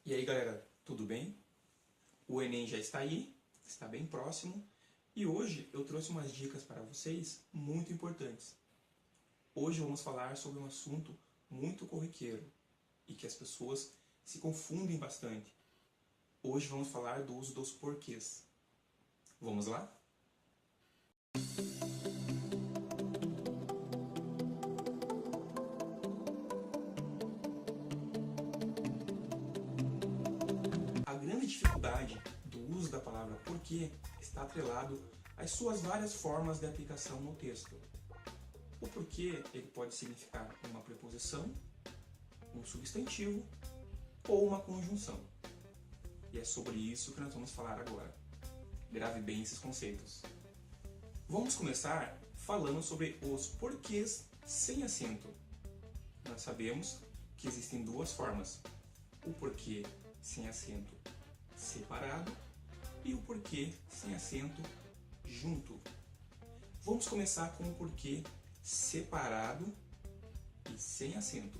E aí galera, tudo bem? O Enem já está aí, está bem próximo, e hoje eu trouxe umas dicas para vocês muito importantes. Hoje vamos falar sobre um assunto muito corriqueiro e que as pessoas se confundem bastante. Hoje vamos falar do uso dos porquês. Vamos lá? A grande dificuldade do uso da palavra porquê está atrelado às suas várias formas de aplicação no texto. O porquê ele pode significar uma preposição, um substantivo ou uma conjunção. E é sobre isso que nós vamos falar agora. Grave bem esses conceitos. Vamos começar falando sobre os porquês sem acento. Nós sabemos que existem duas formas: o porquê sem acento separado e o porquê sem acento junto. Vamos começar com o porquê separado e sem acento.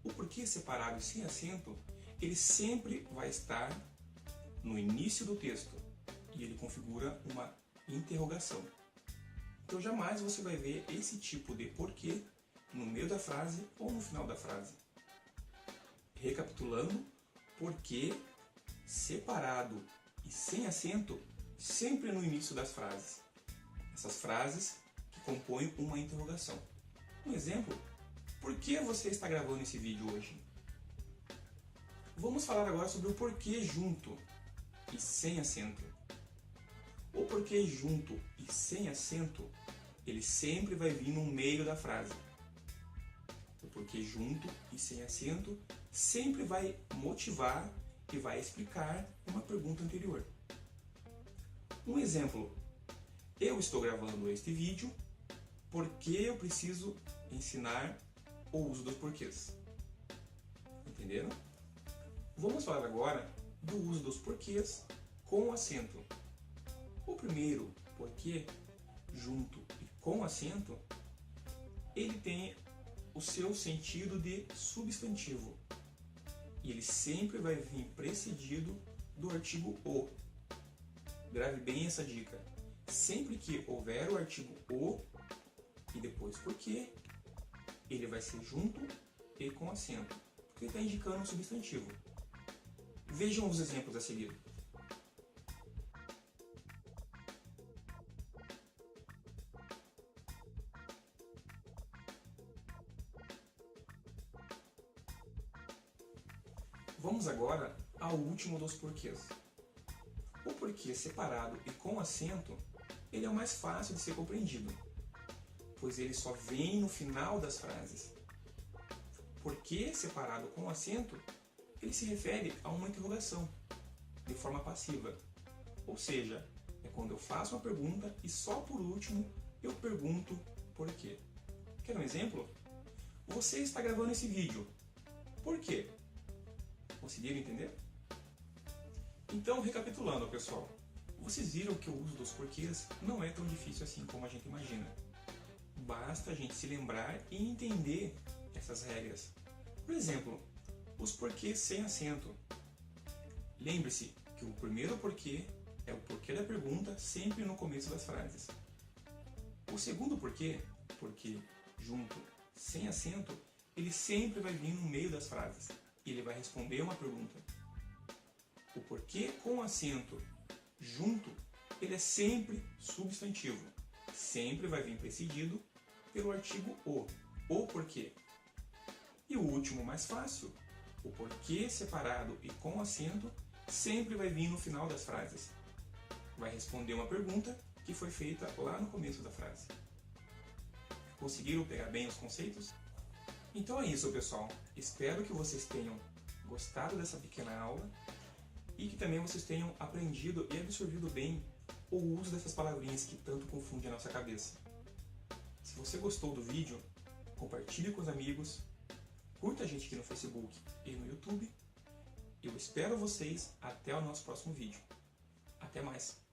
O porquê separado e sem acento, ele sempre vai estar no início do texto e ele configura uma interrogação. Então jamais você vai ver esse tipo de porquê no meio da frase ou no final da frase. Recapitulando, porquê separado e sem acento sempre no início das frases. Essas frases que compõem uma interrogação. Um exemplo: por que você está gravando esse vídeo hoje? Vamos falar agora sobre o porquê junto e sem acento. O porquê junto e sem acento, ele sempre vai vir no meio da frase. O porquê junto e sem acento sempre vai motivar e vai explicar uma pergunta anterior. Um exemplo: eu estou gravando este vídeo porque eu preciso ensinar o uso dos porquês. Entenderam? Vamos falar agora do uso dos porquês com acento. O primeiro, porquê, junto e com acento, ele tem o seu sentido de substantivo. E ele sempre vai vir precedido do artigo o. Grave bem essa dica. Sempre que houver o artigo o e depois porquê, ele vai ser junto e com acento, porque ele está indicando um substantivo. Vejam os exemplos a seguir. Vamos agora ao último dos porquês. O porquê separado e com acento, ele é o mais fácil de ser compreendido, pois ele só vem no final das frases. Porquê separado com acento, ele se refere a uma interrogação, de forma passiva. Ou seja, é quando eu faço uma pergunta e só por último eu pergunto por quê. Quer um exemplo? Você está gravando esse vídeo. Por quê? Conseguiram entender? Então, recapitulando, pessoal, vocês viram que o uso dos porquês não é tão difícil assim como a gente imagina. Basta a gente se lembrar e entender essas regras. Por exemplo, os porquês sem acento. Lembre-se que o primeiro porquê é o porquê da pergunta sempre no começo das frases. O segundo porquê junto, sem acento, ele sempre vai vir no meio das frases e ele vai responder uma pergunta. O porquê com acento junto, ele é sempre substantivo. Sempre vai vir precedido pelo artigo o porquê. E o último, mais fácil, o porquê separado e com acento, sempre vai vir no final das frases. Vai responder uma pergunta que foi feita lá no começo da frase. Conseguiram pegar bem os conceitos? Então é isso, pessoal. Espero que vocês tenham gostado dessa pequena aula e que também vocês tenham aprendido e absorvido bem o uso dessas palavrinhas que tanto confundem a nossa cabeça. Se você gostou do vídeo, compartilhe com os amigos, curta a gente aqui no Facebook e no YouTube. Eu espero vocês até o nosso próximo vídeo. Até mais!